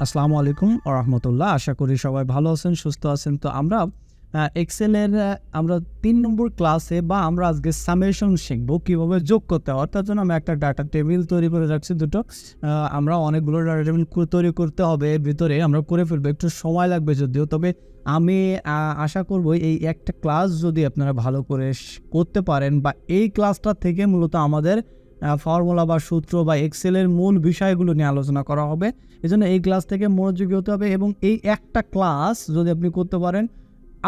আসসালামু আলাইকুম ওয়া রাহমাতুল্লাহ। আশা করি সবাই ভালো আছেন, সুস্থ আছেন। তো আমরা এক্সেলের আমরা 3 নম্বর ক্লাসে বা আমরা আজকে সামেশন শিখবো কিভাবে যোগ করতে হয়। তার জন্য আমি একটা ডাটা টেবিল তৈরি করে রাখছি দুটো। আমরা অনেকগুলো ডাটা টেবিল তৈরি করতে হবে, এর ভিতরে আমরা করে ফেলবো, একটু সময় লাগবে যদিও। তবে আমি আশা করব এই একটা ক্লাস যদি আপনারা ভালো করে করতে পারেন বা এই ক্লাসটা থেকে মূলত আমাদের ফর্মুলা বা সূত্র বা এক্সেলের মূল বিষয়গুলো নিয়ে আলোচনা করা হবে। এজন্য এই ক্লাস থেকে মনোযোগী হতে হবে এবং এই একটা ক্লাস যদি আপনি করতে পারেন,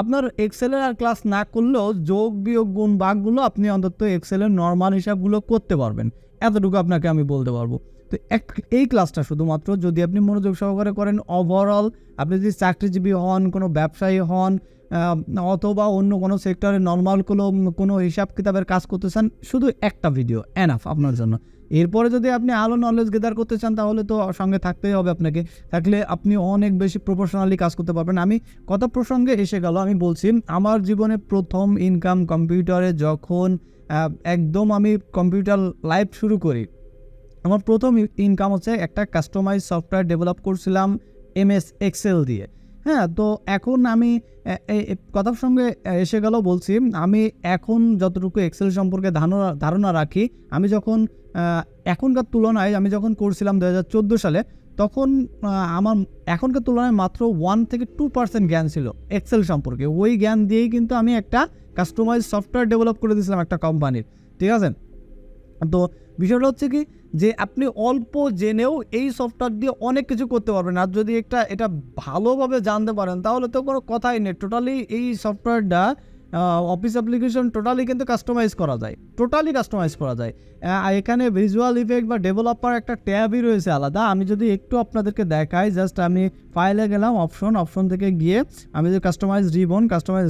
আপনার এক্সেলের আর ক্লাস না করলেও যোগ বিয়োগ গুণ ভাগগুলো আপনি অন্তত এক্সেলের নর্মাল হিসাবগুলো করতে পারবেন, এতটুকু আপনাকে আমি বলতে পারবো। তো এই ক্লাসটা শুধুমাত্র যদি আপনি মনোযোগ সহকারে করেন, ওভারঅল আপনি যদি চাকরিজীবী হন, কোনো ব্যবসায়ী হন, অথবা অন্য কোনো সেক্টরে নর্মাল কোনো হিসাব কিতাবের কাজ করতে চান, শুধু একটা ভিডিও এনাফ আপনার জন্য। এরপরে যদি আপনি আলো নলেজ গেদার করতে চান তাহলে তো সঙ্গে থাকতেই হবে আপনাকে, থাকলে আপনি অনেক বেশি প্রফেশনালি কাজ করতে পারবেন। আমি কত প্রসঙ্গে এসে গেল, আমি বলছি আমার জীবনে প্রথম ইনকাম কম্পিউটারে যখন একদম আমি কম্পিউটার লাইফ শুরু করি, আমার প্রথম ইনকাম হচ্ছে একটা কাস্টমাইজ সফটওয়্যার ডেভেলপ করছিলাম MS এক্সেল দিয়ে। হ্যাঁ, তো এখন আমি কথার সঙ্গে এসে গেল বলছি, আমি এখন যতটুকু এক্সেল সম্পর্কে ধারণা রাখি, আমি যখন এখনকার তুলনায় আমি যখন করছিলাম 2014 সালে, তখন আমার এখনকার তুলনায় মাত্র 1 থেকে 2% জ্ঞান ছিল এক্সেল সম্পর্কে। ওই জ্ঞান দিয়েই কিন্তু আমি একটা কাস্টমাইজ সফটওয়্যার ডেভেলপ করে দিয়েছিলাম একটা কোম্পানির, ঠিক আছে। তো বিষয়টা হচ্ছে কি, যে আপনি অল্প জেনেও এই সফটওয়্যার দিয়ে অনেক কিছু করতে পারবেন। আর যদি এটা ভালোভাবে জানতে পারেন তাহলে তো কোনো কথাই নেই। টোটালি এই সফটওয়্যারটা অফিস অ্যাপ্লিকেশন টোটালি কিন্তু কাস্টমাইজ করা যায়। এখানে ভিজুয়াল ইফেক্ট বা ডেভেলপার একটা ট্যাবই রয়েছে আলাদা। আমি যদি একটু আপনাদেরকে দেখাই, জাস্ট আমি ফাইলে গেলাম, অপশন থেকে গিয়ে আমি যে কাস্টমাইজ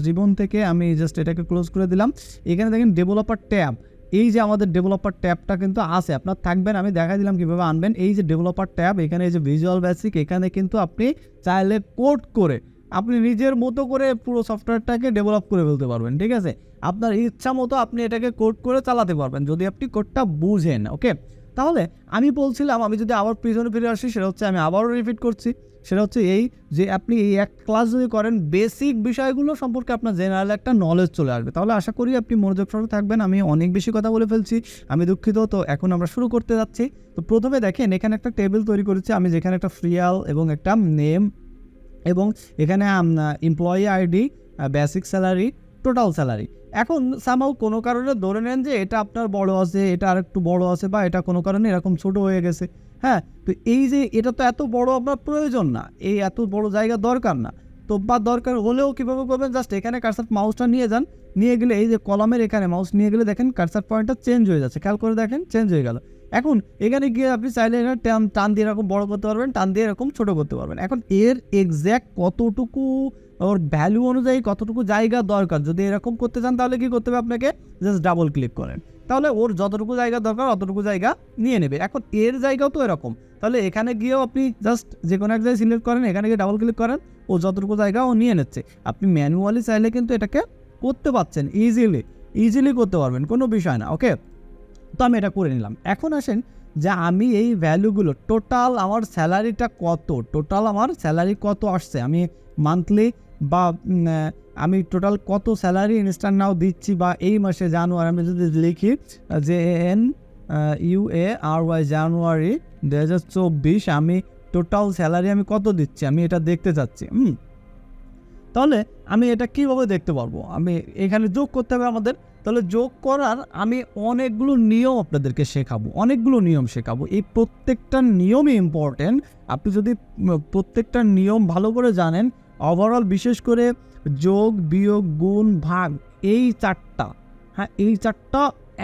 রিবন থেকে আমি জাস্ট এটাকে ক্লোজ করে দিলাম। এখানে দেখেন ডেভেলপার ট্যাব, এই যে আমাদের ডেভেলপার ট্যাবটা কিন্তু আছে, আপনার থাকবেন। আমি দেখাই দিলাম কীভাবে আনবেন। এই যে ডেভেলপার ট্যাব, এখানে এই যে ভিজুয়াল বেসিক, এখানে কিন্তু আপনি চাইলে কোড করে আপনি নিজের মতো করে পুরো সফটওয়্যারটাকে ডেভেলপ করে ফেলতে পারবেন, ঠিক আছে। আপনার ইচ্ছা মতো আপনি এটাকে কোড করে চালাতে পারবেন যদি আপনি কোডটা বুঝেন, ওকে। তাহলে আমি বলছিলাম, আমি যদি আবার পিছনে ফিরে আসি, সেটা হচ্ছে আমি আবারও রিপিট করছি, সেটা হচ্ছে এই যে আপনি এই এক ক্লাস যদি করেন, বেসিক বিষয়গুলো সম্পর্কে আপনার জেনারেল একটা নলেজ চলে আসবে। তাহলে আশা করি আপনি মনোযোগ সহকারে থাকবেন। আমি অনেক বেশি কথা বলে ফেলছি, আমি দুঃখিত। তো এখন আমরা শুরু করতে যাচ্ছি। তো প্রথমে দেখেন, এখানে একটা টেবিল তৈরি করেছি আমি, যেখানে একটা ফ্রিয়াল এবং একটা নেম এবং এখানে employee ID, basic salary, total salary. এখন সামহাউ কোনো কারণে ধরে নেন যে এটা আপনার বড় আছে, এটা আর একটু বড় আছে, বা এটা কোনো কারণে এরকম ছোট হয়ে গেছে। হ্যাঁ, তো এই যে এটা তো এত বড় আপনার প্রয়োজন না, এই এত বড় জায়গা দরকার না। তো বা দরকার হলেও কীভাবে করবেন, জাস্ট এখানে কার্সার মাউসটা নিয়ে যান, নিয়ে গেলে এই যে কলামের এখানে মাউস নিয়ে গেলে দেখেন কার্সার পয়েন্টটা চেঞ্জ হয়ে যাচ্ছে, খেয়াল করে দেখেন চেঞ্জ হয়ে গেল। এখন এখানে গিয়ে আপনি চাইলে এখানে টান দিয়ে এরকম বড় করতে পারবেন, টান দিয়ে এরকম ছোট করতে পারবেন। এখন এর এক্স্যাক্ট কতটুকু ওর ভ্যালু অনুযায়ী কতটুকু জায়গা দরকার, যদি এরকম করতে চান তাহলে কি করতে হবে, আপনাকে জাস্ট ডাবল ক্লিক করেন, তাহলে ওর যতটুকু জায়গা দরকার অতটুকু জায়গা নিয়ে নেবে। এখন এর জায়গাও তো এরকম, তাহলে এখানে গিয়েও আপনি জাস্ট যে কোনো এক জায়গায় সিলেক্ট করেন, এখানে গিয়ে ডাবল ক্লিক করেন, ও যতটুকু জায়গা ও নিয়ে নিচ্ছে। আপনি ম্যানুয়ালি চাইলে কিন্তু এটাকে করতে পারছেন, ইজিলি করতে পারবেন, কোনো বিষয় না, ওকে। তো আমি এটা করে নিলাম। এখন আসেন যে আমি এই ভ্যালুগুলো, টোটাল আমার স্যালারিটা কত, টোটাল আমার স্যালারি কত আসছে, আমি মান্থলি বা আমি টোটাল কত স্যালারি ইনস্ট্যান্ট নাও দিচ্ছি, বা এই মাসে জানুয়ারি আমি যদি লিখি যে JANUARY জানুয়ারি 2024 আমি টোটাল স্যালারি আমি কত দিচ্ছি, আমি এটা দেখতে চাচ্ছি। তাহলে আমি এটা কীভাবে দেখতে পারবো, আমি এখানে যোগ করতে হবে আমাদের। তাহলে যোগ করার আমি অনেকগুলো নিয়ম আপনাদেরকে শেখাবো, এই প্রত্যেকটা নিয়মই ইম্পর্টেন্ট। আপনি যদি প্রত্যেকটা নিয়ম ভালো করে জানেন, ওভারঅল বিশেষ করে যোগ বিয়োগ গুণ ভাগ, এই চারটা, হ্যাঁ এই চারটা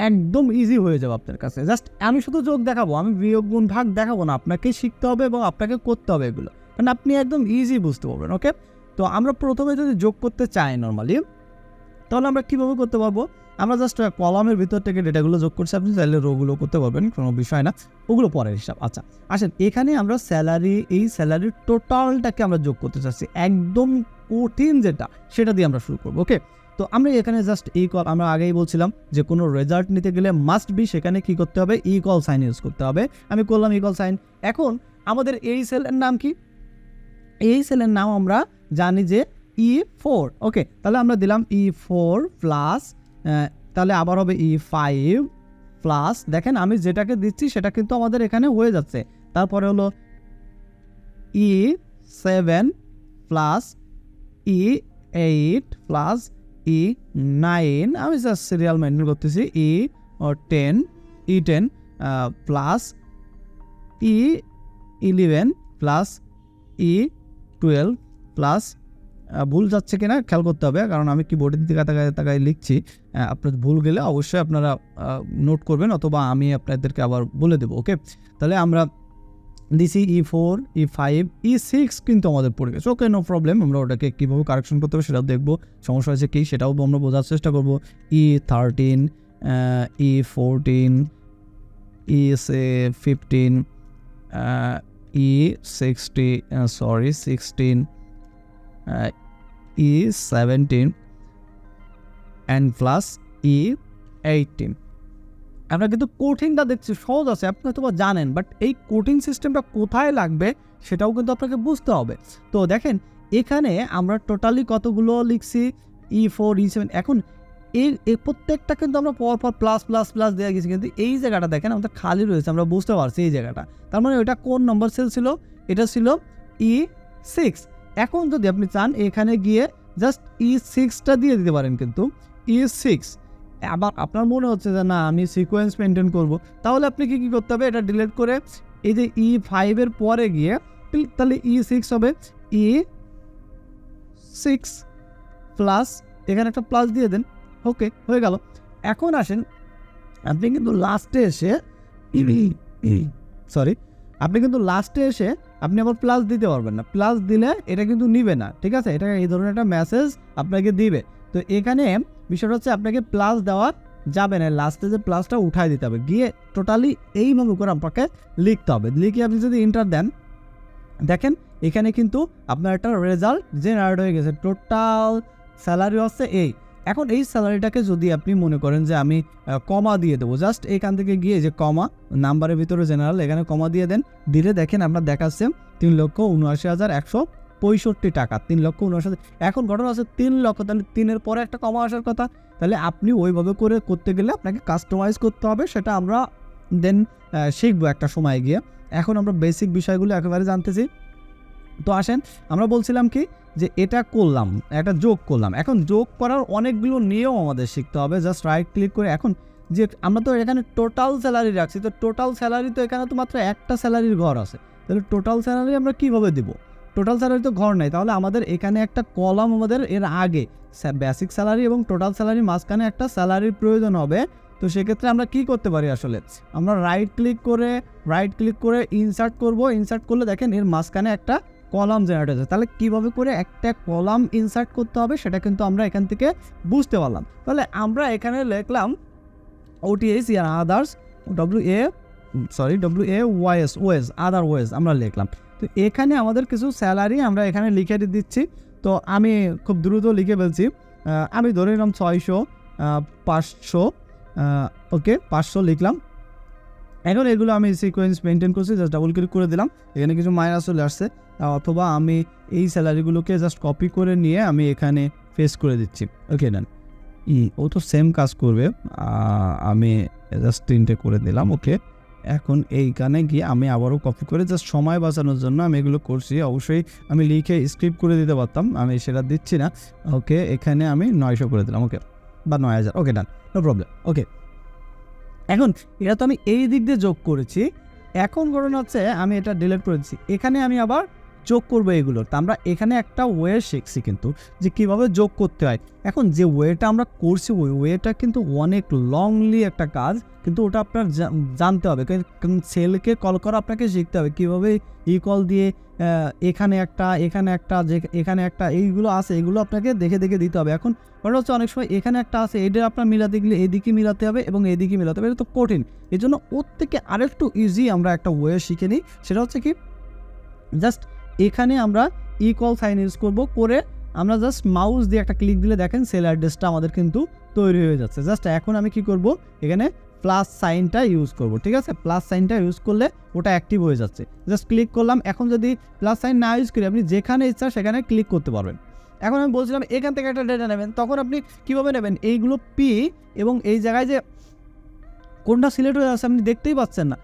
একদম ইজি হয়ে যাবে আপনার কাছে। জাস্ট আমি শুধু যোগ দেখাবো, আমি বিয়োগ গুণ ভাগ দেখাবো না, আপনাকে শিখতে হবে এবং আপনাকে করতে হবে এগুলো, কারণ আপনি একদম ইজি বুঝতে পারবেন, ওকে। তো আমরা প্রথমে যদি যোগ করতে চাই নর্মালি, তাহলে আমরা কীভাবে করতে পারবো, আমরা জাস্ট কলামের ভিতর থেকে ডেটাগুলো যোগ করছি, আপনি চাইলে রোগুলো করতে পারবেন, কোনো বিষয় না, ওগুলো পরের হিসাব। আচ্ছা আসেন, এখানে আমরা এই স্যালারির টোটালটাকে আমরা যোগ করতে চাচ্ছি, একদম কঠিন যেটা, সেটা দিয়ে আমরা শুরু করবো, ওকে। তো আমরা এখানে জাস্ট আমরা আগেই বলছিলাম যে কোনো রেজাল্ট নিতে গেলে মাস্ট বি সেখানে কি করতে হবে, ইকুয়াল সাইন ইউজ করতে হবে। আমি করলাম ইকুয়াল সাইন। এখন আমাদের এই সেলের নাম কি, এই সেলের নাম আমরা জানি যে E4। ওকে, তাহলে আমরা দিলাম E4 প্লাস, তাহলে আবার হবে E5 প্লাস, দেখেন আমি যেটাকে দিচ্ছি সেটা কিন্তু আমাদের এখানে হয়ে যাচ্ছে। তারপরে হলো E7 plus E8 plus E9, আমি জাস্ট সিরিয়াল মেনটেন করতেছি, E10 plus E11 plus E12 plus, ভুল যাচ্ছে কিনা খেয়াল করতে হবে কারণ আমি কিবোর্ডের দিকে তাকায় লিখছি। আপনার ভুল গেলে অবশ্যই আপনারা নোট করবেন অথবা আমি আপনাদেরকে আবার বলে দেবো। ওকে, তাহলে আমরা দিছি E4, E5, E6 কিন্তু আমাদের পড়ে গেছে। ওকে, নো প্রবলেম, আমরা ওটাকে কীভাবে কারেকশন করতে হবে সেটাও দেখবো, সমস্যা হয়েছে কি সেটাও আমরা বোঝার চেষ্টা করবো। E13, E14, E15, E16, E17 and plus E18। আমরা কিন্তু কোটিংটা দেখছি সহজ আছে, আপনি হয়তো জানেন, বাট এই কোটিং সিস্টেমটা কোথায় লাগবে সেটাও কিন্তু আপনাকে বুঝতে হবে। তো দেখেন এখানে আমরা টোটালি কতগুলো লিখছি, E4, E7। এখন এই প্রত্যেকটা কিন্তু আমরা পরপর প্লাস প্লাস প্লাস দেওয়া গেছি, কিন্তু এই জায়গাটা দেখেন আমাদের খালি রয়েছে, আমরা বুঝতে পারছি এই জায়গাটা। তার মানে ওইটা কোন নম্বর সেল ছিল? এটা ছিল E6। এখন যদি আপনি চান এখানে গিয়ে জাস্ট E6টা দিয়ে দিতে পারেন, কিন্তু E6 আবার আপনার মনে হচ্ছে যে না আমি সিকোয়েন্স মেনটেন করব, তাহলে আপনি কি করতে হবে, এটা ডিলিট করে এই যে E5 এর পরে গিয়ে তাহলে E6 হবে E6 প্লাস, এখানে একটা প্লাস দিয়ে দেন। ওকে, হয়ে গেল। এখন আসেন আপনি কিন্তু লাস্টে এসে আপনি আবার প্লাস দিতে পারবেন না, প্লাস দিলে এটা কিন্তু নিবে না, ঠিক আছে? এটা এই ধরনের একটা মেসেজ আপনাকে দিবে। তো এখানে বিষয়টা হচ্ছে আপনাকে প্লাস দেওয়া যাবে না, লাস্টে যে প্লাসটা উঠাই দিতে হবে, গিয়ে টোটালি এইভাবে করে আপনাকে লিখতে হবে। লিখে আপনি যদি এন্টার দেন, দেখেন এখানে কিন্তু আপনার একটা রেজাল্ট জেনারেট হয়ে গেছে। টোটাল স্যালারি হচ্ছে এই। এখন এই স্যালারিটাকে যদি আপনি মনে করেন যে আমি কমা দিয়ে দেবো, জাস্ট এখান থেকে গিয়ে যে কমা নাম্বারের ভিতরে জেনারেল, এখানে কমা দিয়ে দেন, দিলে দেখেন আপনার দেখাচ্ছে 3,79,165 টাকা, 3,79,000। এখন ঘটনা আছে 3 লক্ষ, তাহলে 3-এর পরে একটা কমা আসার কথা। তাহলে আপনি ওইভাবে করে করতে গেলে আপনাকে কাস্টমাইজ করতে হবে, সেটা আমরা দেন শিখবো একটা সময় গিয়ে। এখন আমরা বেসিক বিষয়গুলো একেবারে জানতেছি। তো আসেন, আমরা বলছিলাম কি যে এটা করলাম, একটা যোগ করলাম। এখন যোগ করার অনেকগুলো নিয়ম আমাদের শিখতে হবে। জাস্ট রাইট ক্লিক করে, এখন যে আমরা তো এখানে টোটাল স্যালারি রাখছি, তো টোটাল স্যালারি তো এখানে তো মাত্র একটা স্যালারির ঘর আছে, তাহলে টোটাল স্যালারি আমরা কীভাবে দিব? টোটাল স্যালারি তো ঘর নেই, তাহলে আমাদের এখানে একটা কলাম, আমাদের এর আগে বেসিক স্যালারি এবং টোটাল স্যালারি মাঝখানে একটা স্যালারির প্রয়োজন হবে। তো সেক্ষেত্রে আমরা কি করতে পারি, আসলে আমরা রাইট ক্লিক করে ইনসার্ট করব। ইনসার্ট করলে দেখেন এর মাঝখানে একটা কলাম জেনারেট হয়েছে। তাহলে কীভাবে করে একটা কলাম ইনসার্ট করতে হবে সেটা কিন্তু আমরা এখান থেকে বুঝতে পারলাম। তাহলে আমরা এখানে লিখলাম OTS আদার্স, WAYS আদার ওয়েজ আমরা লিখলাম। তো এখানে আমাদের কিছু স্যালারি আমরা এখানে লিখে দিচ্ছি। তো আমি খুব দ্রুত লিখে ফেলছি, আমি ধরে নিলাম 600, 500, ওকে 500 লিখলাম। এখন এগুলো আমি সিকোয়েন্স মেনটেন করছি, জাস্ট ডাবল ক্লিক করে দিলাম, এখানে কিছু মাইনাস চলে আসছে। অথবা আমি এই স্যালারিগুলোকে জাস্ট কপি করে নিয়ে আমি এখানে পেস্ট করে দিচ্ছি। ওকে ডান, ও তো সেম কাজ করবে, আমি জাস্ট 3টে করে দিলাম। ওকে, এখন এইখানে গিয়ে আমি আবারও কপি করে জাস্ট সময় বাঁচানোর জন্য আমি এগুলো করছি। অবশ্যই আমি লিখে স্ক্রিপ্ট করে দিতে পারতাম, আমি সেটা দিচ্ছি না। ওকে, এখানে আমি 900 করে দিলাম, ওকে, বা 9000। ওকে ডান, নো প্রবলেম। ওকে, এখন এটা তো আমি এই দিক দিয়ে যোগ করেছি। এখন ঘটনা হচ্ছে আমি এটা ডিলিট করে দিচ্ছি, এখানে আমি আবার যোগ করবো এগুলোর। তা আমরা এখানে একটা ওয়ে শিখছি কিন্তু যে কীভাবে যোগ করতে হয়। এখন যে ওয়েটা আমরা করছি ওই ওয়েটা কিন্তু অনেক লংলি একটা কাজ, কিন্তু ওটা আপনার জানতে হবে, কারণ সেলকে কল করা আপনাকে শিখতে হবে কীভাবে কল দিয়ে এখানে একটা এইগুলো আছে, এগুলো আপনাকে দেখে দিতে হবে। এখন ওটা হচ্ছে অনেক সময় এখানে একটা আছে, এটা আপনার মিলাতে গেলে এদিকে মিলাতে হবে এবং এদিকে মিলাতে হবে, এটা তো কঠিন। এই জন্য ওর থেকে আরেকটু ইজি আমরা একটা ওয়ে শিখে নিই, সেটা হচ্ছে কি জাস্ট এখানে আমরা কল সাইন ইউজ করবো, করে আমরা জাস্ট মাউস দিয়ে একটা ক্লিক দিলে দেখেন সেল অ্যাড্রেসটা আমাদের কিন্তু তৈরি হয়ে যাচ্ছে। জাস্ট এখন আমি কি করব, এখানে প্লাস সাইনটা ইউজ করব, ঠিক আছে। প্লাস সাইনটা ইউজ করলে ওটা অ্যাক্টিভ হয়ে যাচ্ছে, জাস্ট ক্লিক করলাম। এখন যদি প্লাস সাইন না ইউজ করি আপনি যেখানে ইচ্ছা সেখানে ক্লিক করতে পারবেন। এখন আমি বলছিলাম এখান থেকে একটা ডেটা নেবেন, তখন আপনি কীভাবে নেবেন, এইগুলো পি এবং এই জায়গায় যে কোনটা সিলেক্ট হয়ে আছে আপনি দেখতেই পাচ্ছেন না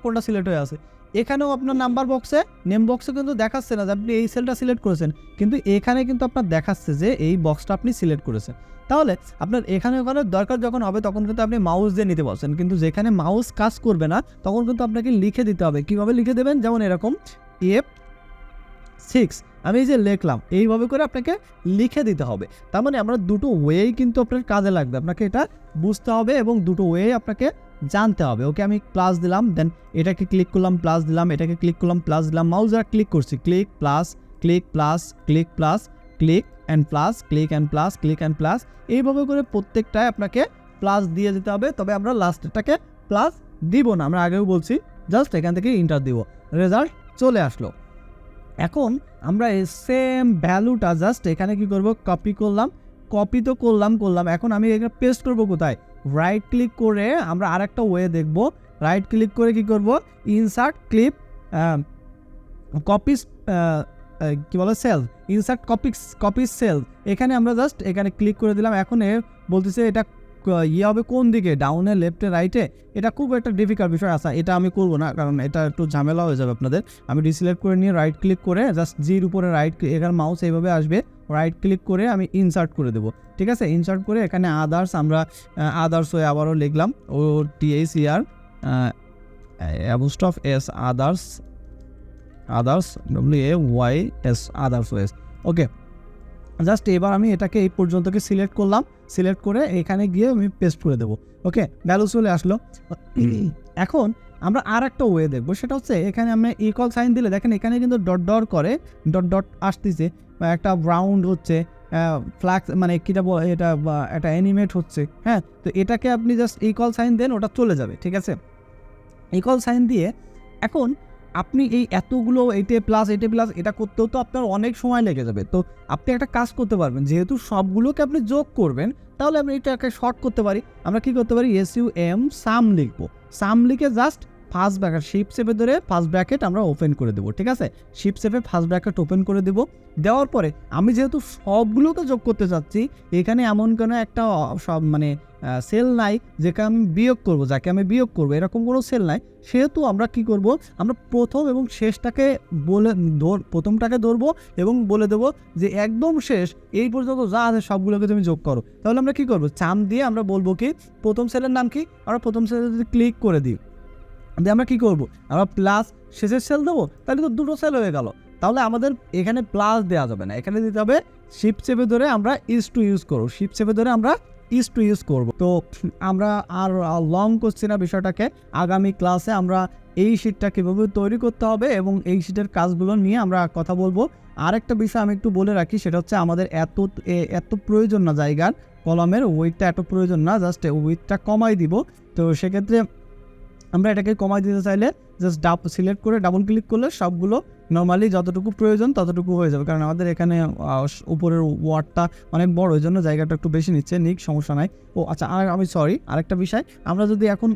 কোনটা সিলেক্ট হয়ে আছে। এখানেও আপনার নাম্বার বক্সে নেম বক্সে কিন্তু দেখাচ্ছে না যে আপনি এই সেলটা সিলেক্ট করেছেন, কিন্তু এখানে কিন্তু আপনার দেখাচ্ছে যে এই বক্সটা আপনি সিলেক্ট করেছেন। তাহলে আপনার এখানে ওখানে দরকার যখন হবে তখন কিন্তু আপনি মাউস দিয়ে নিতে পারছেন, কিন্তু যেখানে মাউস কাজ করবে না তখন কিন্তু আপনাকে লিখে দিতে হবে। কীভাবে লিখে দেবেন, যেমন এরকম F6 আমি এই যে লিখলাম, এইভাবে করে আপনাকে লিখে দিতে হবে। তার মানে আমরা দুটো ওয়েই কিন্তু আপনার কাজে লাগবে, আপনাকে এটা বুঝতে হবে এবং দুটো ওয়ে আপনাকে জানতে হবে। ওকে, আমি প্লাস দিলাম, দেন এটাকে ক্লিক করলাম, প্লাস দিলাম, এটাকে ক্লিক করলাম, প্লাস দিলাম, মাউস দ্বারা ক্লিক করছি, click plus click plus click plus click and plus click and plus click and plus, এইভাবে করে প্রত্যেকটায় আপনাকে প্লাস দিয়ে যেতে হবে। তবে আমরা লাস্টেরটাকে প্লাস দিব না, আমরা আগেও বলছি, জাস্ট এখান থেকে ইন্টার দিব, রেজাল্ট চলে আসলো। এখন আমরা এই সেম ভ্যালুটা জাস্ট এখানে কি করব, কপি করলাম, কপি তো করলাম, এখন আমি এখানে পেস্ট করব কোথায়, রাইট ক্লিক করে আমরা আরেকটা ওয়ে দেখব। রাইট ক্লিক করে কি করব, ইনসার্ট ক্লিপ কপিস কি বলে সেল, ইনসার্ট কপিস সেল, এখানে আমরা জাস্ট এখানে ক্লিক করে দিলাম। এখন বলতেছে এটা হবে কোন দিকে, ডাউনে, লেফটে, রাইটে, এটা খুব একটা ডিফিকাল্ট বিষয় আছে, এটা আমি করব না কারণ এটা একটু ঝামেলা হয়ে যাবে আপনাদের। আমি ডিসিলেক্ট করে নিয়ে রাইট ক্লিক করে জাস্ট জির উপরে রাইট, এখানে মাউস এইভাবে আসবে, রাইট ক্লিক করে আমি ইনসার্ট করে দেবো, ঠিক আছে। ইনসার্ট করে এখানে আদার্স, আমরা আদার্স হয়ে আবারও লিখলাম OTHER apostrophe S, others WAYS, others ways. Okay, just এবার আমি এটাকে এই পর্যন্তকে সিলেক্ট করলাম, সিলেক্ট করে এখানে গিয়ে আমি পেস্ট করে দেবো। ওকে, ভ্যালু চলে আসলো। এখন আমরা আর একটা ওয়ে দেখবো, সেটা হচ্ছে এখানে আমরা ইকুয়াল সাইন দিলে দেখেন এখানে কিন্তু ডট করে ডট আসতেছে, একটা রাউন্ড হচ্ছে, ফ্ল্যাক্স মানে কিটা এটা একটা অ্যানিমেট হচ্ছে, হ্যাঁ। তো এটাকে আপনি জাস্ট ইকুয়াল সাইন দেন, ওটা চলে যাবে, ঠিক আছে। ইকুয়াল সাইন দিয়ে এখন আপনি এই এতগুলো এইটে প্লাস এটা করতেও তো আপনার অনেক সময় লেগে যাবে। তো আপনি একটা কাজ করতে পারবেন, যেহেতু সবগুলোকে আপনি যোগ করবেন, তাহলে আমি এটাকে শর্ট করতে পারি। আমরা কি করতে পারি, SUM সাম লিখবো, সাম লিখে জাস্ট ফার্স্ট ব্র্যাকেট শিফট চেপে ধরে ফার্স্ট ব্র্যাকেট আমরা ওপেন করে দেবো, ঠিক আছে। শিফট চেপে ফার্স্ট ব্র্যাকেট ওপেন করে দেবো। দেওয়ার পরে আমি যেহেতু সবগুলোকে যোগ করতে চাচ্ছি, এখানে এমন কোনো একটা সব মানে সেল নাই যাকে আমি বিয়োগ করবো, এরকম কোনো সেল নাই। সেহেতু আমরা কি করব, আমরা প্রথম এবং শেষটাকে প্রথমটাকে ধরবো এবং বলে দেবো যে একদম শেষ এই পর্যন্ত যা আছে সবগুলোকে তুমি যোগ করো। তাহলে আমরা কি করবো, চাম দিয়ে আমরা বলবো কি প্রথম সেলের নাম কি, আমরা প্রথম সেলে যদি ক্লিক করে দিই, দিয়ে আমরা কী করবো, আমরা প্লাস শেষের সেল দেবো, তাহলে তো দুটো সেল হয়ে গেল। তাহলে আমাদের এখানে প্লাস দেওয়া যাবে না, এখানে দিতে হবে শিফট চেপে ধরে আমরা ইউজ করবো, শিফট চেপে ধরে আমরা ইউজ করবো। তো আমরা আর লং করছি না বিষয়টাকে, আগামী ক্লাসে আমরা এই শিটটা কীভাবে তৈরি করতে হবে এবং এই শিটের কাজগুলো নিয়ে আমরা কথা বলবো। আরেকটা বিষয় আমি একটু বলে রাখি, সেটা হচ্ছে আমাদের এত প্রয়োজন না জায়গার, কলামের ওয়েটটা এত প্রয়োজন না, জাস্ট ওয়েটটা কমাই দিব। তো সেক্ষেত্রে আমরা এটাকে কমাই দিতে চাইলে জাস্ট সিলেক্ট করে ডাবল ক্লিক করলে সবগুলো নর্মালি যতটুকু প্রয়োজন ততটুকু হয়ে যাবে, কারণ আমাদের এখানে উপরের ওয়ার্ডটা অনেক বড়, ওই জন্য জায়গাটা একটু বেশি নিচ্ছে, সমস্যা নাই। আচ্ছা, আরেকটা বিষয়, আমরা যদি এখন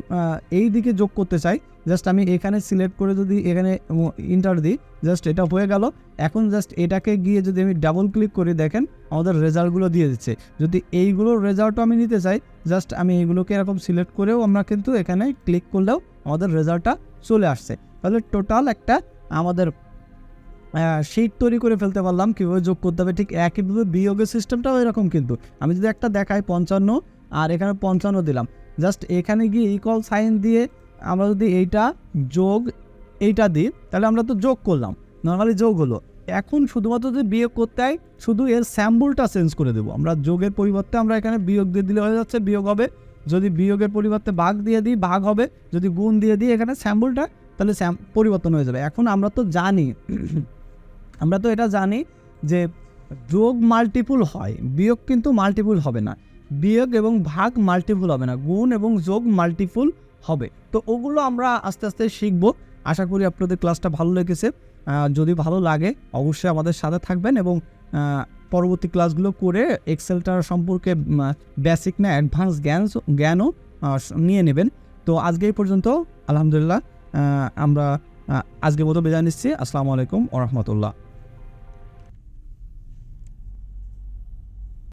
এই দিকে যোগ করতে চাই, জাস্ট আমি এখানে সিলেক্ট করে যদি এখানে ইন্টার দিই, জাস্ট এটা হয়ে গেল। এখন জাস্ট এটাকে গিয়ে যদি আমি ডাবল ক্লিক করি, দেখেন আমাদের রেজাল্টগুলো দিয়ে দিচ্ছে। যদি এইগুলোর রেজাল্টও আমি নিতে চাই, জাস্ট আমি এইগুলোকে এরকম সিলেক্ট করেও আমরা কিন্তু এখানে ক্লিক করলেও আমাদের রেজাল্টটা চলে আসছে। তাহলে টোটাল একটা আমাদের শিট তৈরি করে ফেলতে পারলাম। কীভাবে যোগ করতে হবে ঠিক একইভাবে বিয়োগের সিস্টেমটাও এরকম, কিন্তু আমি যদি একটা দেখাই 55 আর এখানে 55 দিলাম, জাস্ট এখানে গিয়ে ইকুয়াল সাইন দিয়ে আমরা যদি এইটা দিই, তাহলে আমরা তো যোগ করলাম, নর্মালি যোগ হলো। এখন শুধুমাত্র যদি বিয়োগ করতে হয়, শুধু এর স্যাম্বলটা চেঞ্জ করে দেবো। আমরা যোগের পরিবর্তে আমরা এখানে বিয়োগ দিয়ে দিলে হয়ে যাচ্ছে, বিয়োগ হবে। যদি বিয়োগের পরিবর্তে ভাগ দিয়ে দিই, ভাগ হবে। যদি গুণ দিয়ে দিই এখানে স্যাম্বলটা, তাহলে পরিবর্তন হয়ে যাবে। এখন আমরা তো এটা জানি যে যোগ মাল্টিপুল হয়, বিয়োগ কিন্তু মাল্টিপুল হবে না, বিয়োগ এবং ভাগ মাল্টিপুল হবে না, গুণ এবং যোগ মাল্টিপুল হবে। তো ওগুলো আমরা আস্তে আস্তে শিখবো। আশা করি আপনাদের ক্লাসটা ভালো লেগেছে। যদি ভালো লাগে অবশ্যই আমাদের সাথে থাকবেন এবং পরবর্তী ক্লাসগুলো করে এক্সেলটার সম্পর্কে বেসিক না অ্যাডভান্স জ্ঞানও নিয়ে নেবেন। তো আজকে এই পর্যন্ত, আলহামদুলিল্লাহ আমরা আজকের মতো বিদায় নিচ্ছি। আসসালামু আলাইকুম ওয়া রাহমাতুল্লাহ।